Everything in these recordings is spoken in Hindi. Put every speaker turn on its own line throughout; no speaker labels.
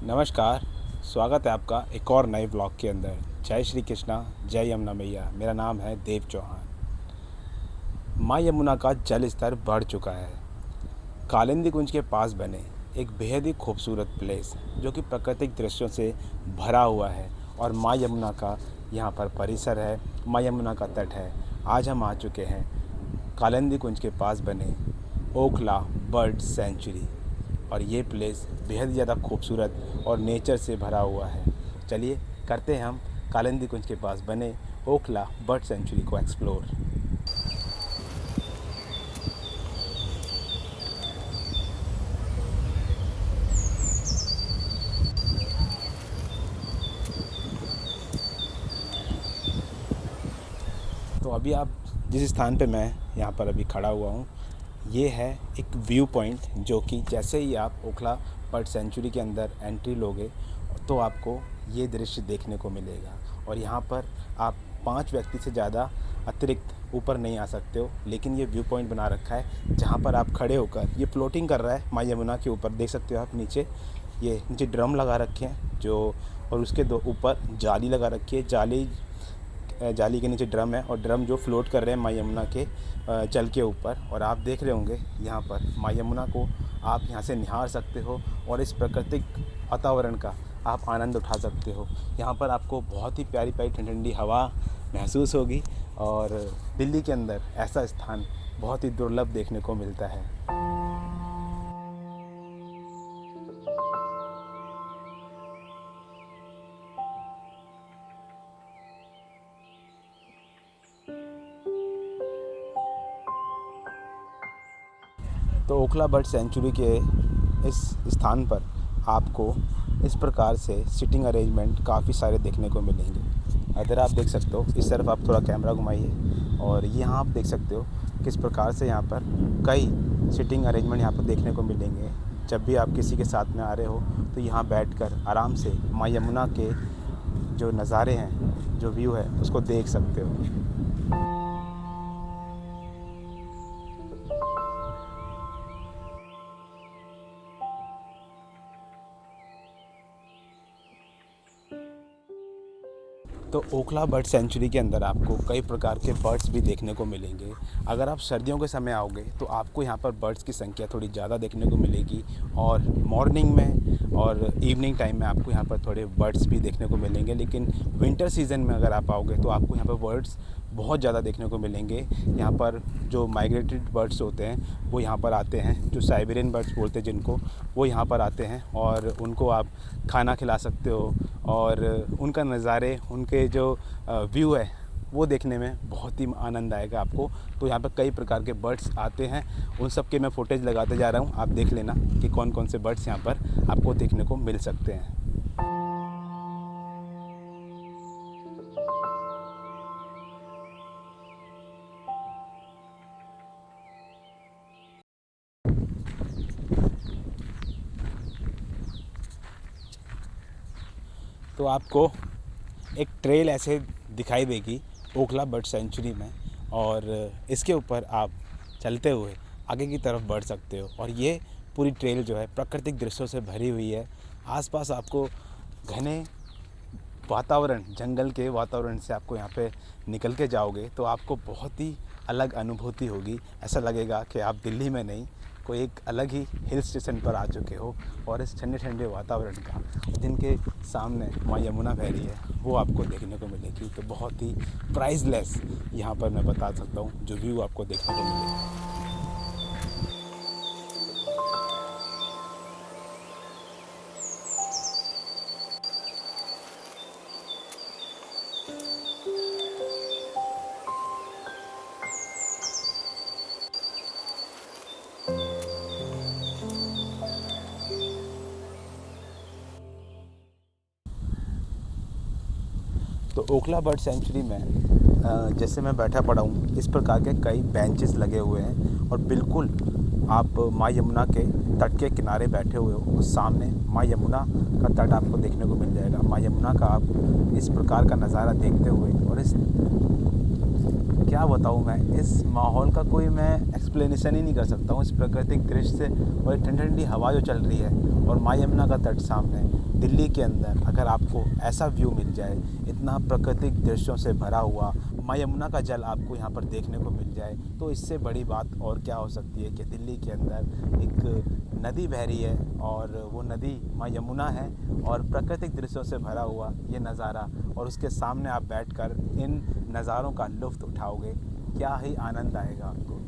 नमस्कार। स्वागत है आपका एक और नए ब्लॉग के अंदर। जय श्री कृष्णा, जय यमुना मैया। मेरा नाम है देव चौहान। माँ यमुना का जल स्तर बढ़ चुका है। कालिंदी कुंज के पास बने एक बेहद ही खूबसूरत प्लेस जो कि प्राकृतिक दृश्यों से भरा हुआ है और माँ यमुना का यहाँ पर परिसर है, माँ यमुना का तट है। आज हम आ चुके हैं कालिंदी कुंज के पास बने ओखला बर्ड सेंचुरी और ये प्लेस बेहद ज़्यादा खूबसूरत और नेचर से भरा हुआ है। चलिए करते हैं हम कालिंदी कुंज के पास बने ओखला बर्ड सेंचुरी को एक्सप्लोर। तो अभी आप जिस स्थान पे मैं यहाँ पर अभी खड़ा हुआ हूँ, ये है एक व्यू पॉइंट जो कि जैसे ही आप ओखला बर्ड सेंचुरी के अंदर एंट्री लोगे तो आपको ये दृश्य देखने को मिलेगा। और यहाँ पर आप 5 व्यक्ति से ज़्यादा अतिरिक्त ऊपर नहीं आ सकते हो, लेकिन ये व्यू पॉइंट बना रखा है जहाँ पर आप खड़े होकर ये फ्लोटिंग कर रहा है माँ यमुना के ऊपर। देख सकते हो आप नीचे, ये नीचे ड्रम लगा रखे हैं जो, और उसके दो ऊपर जाली लगा रखी है। जाली के नीचे ड्रम है और ड्रम जो फ्लोट कर रहे हैं माँ यमुना के जल के ऊपर। और आप देख रहे होंगे यहाँ पर माँ यमुना को आप यहाँ से निहार सकते हो और इस प्राकृतिक वातावरण का आप आनंद उठा सकते हो। यहाँ पर आपको बहुत ही प्यारी प्यारी ठंडी ठंडी हवा महसूस होगी और दिल्ली के अंदर ऐसा स्थान बहुत ही दुर्लभ देखने को मिलता है। तो ओखला बर्ड सेंचुरी के इस स्थान पर आपको इस प्रकार से सिटिंग अरेंजमेंट काफ़ी सारे देखने को मिलेंगे। इधर आप देख सकते हो, इस तरफ आप थोड़ा कैमरा घुमाइए और यहाँ आप देख सकते हो किस प्रकार से यहाँ पर कई सिटिंग अरेंजमेंट यहाँ पर देखने को मिलेंगे। जब भी आप किसी के साथ में आ रहे हो तो यहाँ बैठकर आराम से माँ यमुना के जो नज़ारे हैं, जो व्यू है, उसको देख सकते हो। तो ओखला बर्ड सेंचुरी के अंदर आपको कई प्रकार के बर्ड्स भी देखने को मिलेंगे। अगर आप सर्दियों के समय आओगे तो आपको यहाँ पर बर्ड्स की संख्या थोड़ी ज़्यादा देखने को मिलेगी और मॉर्निंग में और इवनिंग टाइम में आपको यहाँ पर थोड़े बर्ड्स भी देखने को मिलेंगे। लेकिन विंटर सीज़न में अगर आप आओगे तो आपको यहाँ पर बर्ड्स बहुत ज़्यादा देखने को मिलेंगे। यहाँ पर जो माइग्रेटेड बर्ड्स होते हैं वो यहाँ पर आते हैं, जो साइबेरियन बर्ड्स बोलते हैं जिनको, वो यहाँ पर आते हैं और उनको आप खाना खिला सकते हो और उनका नज़ारे, उनके जो व्यू है वो देखने में बहुत ही आनंद आएगा आपको। तो यहाँ पर कई प्रकार के बर्ड्स आते हैं, उन सब के मैं फुटेज लगाते जा रहा हूँ। आप देख लेना कि कौन कौन से बर्ड्स यहाँ पर आपको देखने को मिल सकते हैं। तो आपको एक ट्रेल ऐसे दिखाई देगी ओखला बर्ड सेंचुरी में और इसके ऊपर आप चलते हुए आगे की तरफ बढ़ सकते हो। और ये पूरी ट्रेल जो है प्राकृतिक दृश्यों से भरी हुई है। आसपास आपको घने वातावरण, जंगल के वातावरण से आपको यहाँ पे निकल के जाओगे तो आपको बहुत ही अलग अनुभूति होगी। ऐसा लगेगा कि आप दिल्ली में नहीं, कोई एक अलग ही हिल स्टेशन पर आ चुके हो। और इस ठंडे ठंडे वातावरण का जिनके सामने माँ यमुना बह रही है वो आपको देखने को मिलेगी। तो बहुत ही प्राइसलेस यहाँ पर मैं बता सकता हूँ जो व्यू आपको देखने को मिलेगा। तो ओखला बर्ड सेंचुरी में जैसे मैं बैठा पड़ा हूँ, इस प्रकार के कई बेंचेस लगे हुए हैं और बिल्कुल आप माँ यमुना के तट के किनारे बैठे हुए हो और सामने माँ यमुना का तट आपको देखने को मिल जाएगा। माँ यमुना का आप इस प्रकार का नज़ारा देखते हुए, और इस, क्या बताऊँ मैं, इस माहौल का कोई मैं एक्सप्लेनेशन ही नहीं कर सकता हूँ। इस प्राकृतिक दृश्य से और ठंडी ठंडी हवा जो चल रही है और माँ यमुना का तट सामने, दिल्ली के अंदर अगर आपको ऐसा व्यू मिल जाए, इतना प्राकृतिक दृश्यों से भरा हुआ माँ यमुना का जल आपको यहाँ पर देखने को मिल जाए, तो इससे बड़ी बात और क्या हो सकती है कि दिल्ली के अंदर एक नदी बह रही है और वो नदी माँ यमुना है और प्राकृतिक दृश्यों से भरा हुआ ये नज़ारा, और उसके सामने आप बैठकर इन नज़ारों का लुत्फ़ उठाओगे, क्या ही आनंद आएगा आपको।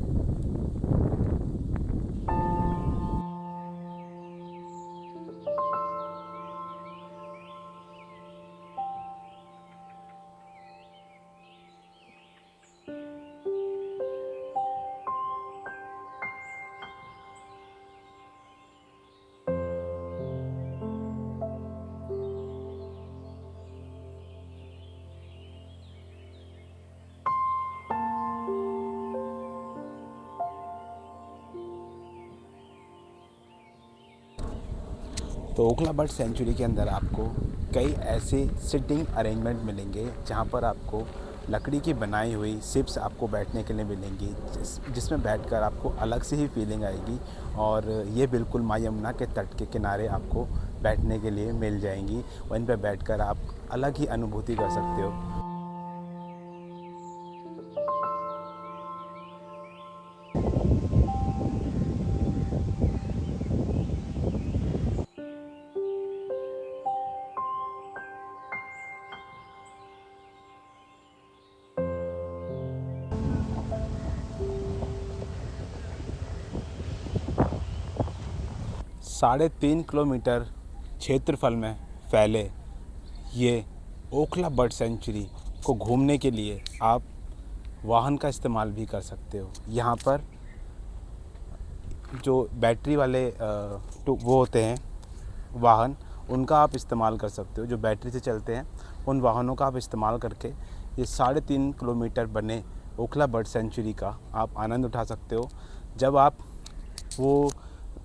तो ओखला बर्ड सेंचुरी के अंदर आपको कई ऐसे सिटिंग अरेंजमेंट मिलेंगे जहाँ पर आपको लकड़ी की बनाई हुई सिप्स आपको बैठने के लिए मिलेंगी, जिसमें बैठकर आपको अलग से ही फीलिंग आएगी। और ये बिल्कुल माँ यमुना के तट के किनारे आपको बैठने के लिए मिल जाएंगी और इन पर बैठकर आप अलग ही अनुभूति कर सकते हो। 3.5 किलोमीटर क्षेत्रफल में फैले ये ओखला बर्ड सेंचुरी को घूमने के लिए आप वाहन का इस्तेमाल भी कर सकते हो। यहाँ पर जो बैटरी वाले वो होते हैं वाहन, उनका आप इस्तेमाल कर सकते हो। जो बैटरी से चलते हैं उन वाहनों का आप इस्तेमाल करके ये 3.5 किलोमीटर बने ओखला बर्ड सेंचुरी का आप आनंद उठा सकते हो। जब आप वो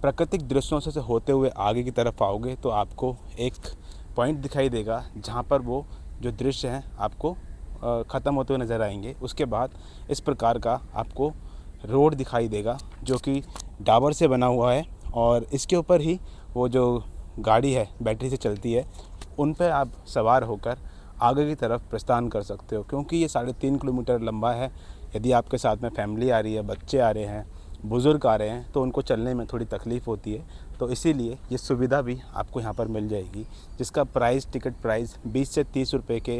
प्राकृतिक दृश्यों से होते हुए आगे की तरफ आओगे तो आपको एक पॉइंट दिखाई देगा जहाँ पर वो जो दृश्य हैं आपको ख़त्म होते हुए नज़र आएंगे। उसके बाद इस प्रकार का आपको रोड दिखाई देगा जो कि डाबर से बना हुआ है और इसके ऊपर ही वो जो गाड़ी है बैटरी से चलती है उन पर आप सवार होकर आगे की तरफ प्रस्थान कर सकते हो। क्योंकि ये 3.5 किलोमीटर लंबा है, यदि आपके साथ में फैमिली आ रही है, बच्चे आ रहे हैं, बुज़ुर्ग आ रहे हैं तो उनको चलने में थोड़ी तकलीफ़ होती है, तो इसीलिए ये सुविधा भी आपको यहाँ पर मिल जाएगी, जिसका प्राइस टिकट प्राइस 20 से 30 रुपये के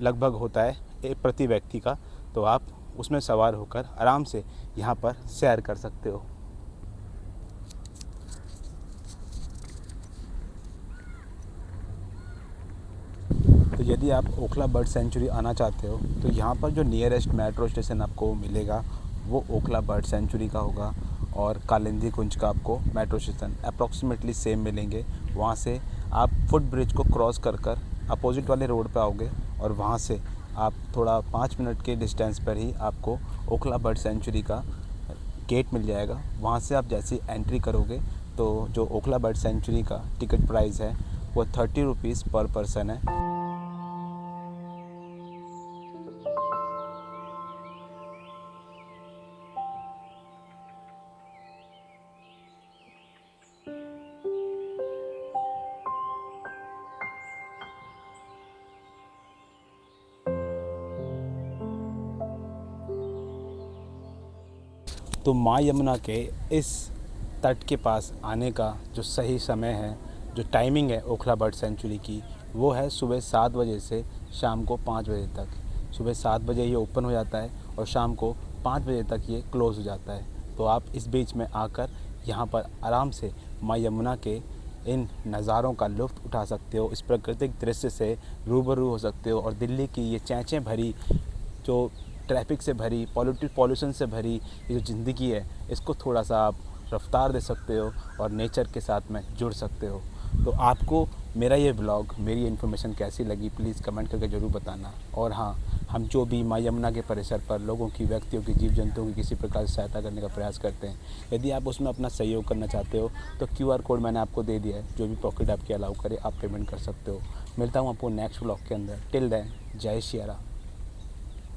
लगभग होता है प्रति व्यक्ति का। तो आप उसमें सवार होकर आराम से यहाँ पर सैर कर सकते हो। तो यदि आप ओखला बर्ड सेंचुरी आना चाहते हो तो यहाँ पर जो नियरेस्ट मेट्रो स्टेशन आपको मिलेगा वो ओखला बर्ड सेंचुरी का होगा और कालिंदी कुंज का आपको मेट्रो स्टेशन अप्रॉक्सीमेटली सेम मिलेंगे। वहाँ से आप फुट ब्रिज को क्रॉस कर अपोजिट वाले रोड पे आओगे और वहाँ से आप थोड़ा 5 मिनट के डिस्टेंस पर ही आपको ओखला बर्ड सेंचुरी का गेट मिल जाएगा। वहाँ से आप जैसे एंट्री करोगे तो जो ओखला बर्ड सेंचुरी का टिकट प्राइस है वो 30 रुपीज़ पर पर्सन है। तो माँ यमुना के इस तट के पास आने का जो सही समय है, जो टाइमिंग है ओखला बर्ड सेंचुरी की, वो है सुबह 7 बजे से शाम को 5 बजे तक। सुबह 7 बजे ये ओपन हो जाता है और शाम को 5 बजे तक ये क्लोज़ हो जाता है। तो आप इस बीच में आकर यहाँ पर आराम से माँ यमुना के इन नज़ारों का लुत्फ़ उठा सकते हो, इस प्राकृतिक दृश्य से रूबरू हो सकते हो और दिल्ली की ये चैं-चैं भरी, जो ट्रैफिक से भरी, पॉल्यूशन से भरी ये जो ज़िंदगी है, इसको थोड़ा सा आप रफ्तार दे सकते हो और नेचर के साथ में जुड़ सकते हो। तो आपको मेरा ये ब्लॉग, मेरी इन्फॉर्मेशन कैसी लगी प्लीज़ कमेंट करके ज़रूर बताना। और हाँ, हम जो भी माँ यमुना के परिसर पर लोगों की, व्यक्तियों की, जीव जंतुओं की किसी प्रकार से सहायता करने का प्रयास करते हैं, यदि आप उसमें अपना सहयोग करना चाहते हो तो QR कोड मैंने आपको दे दिया है, जो भी पॉकेट आपकी अलाउ करे आप पेमेंट कर सकते हो। मिलता हूँ आपको नेक्स्ट ब्लॉग के अंदर। टिल देन जय श्री राम।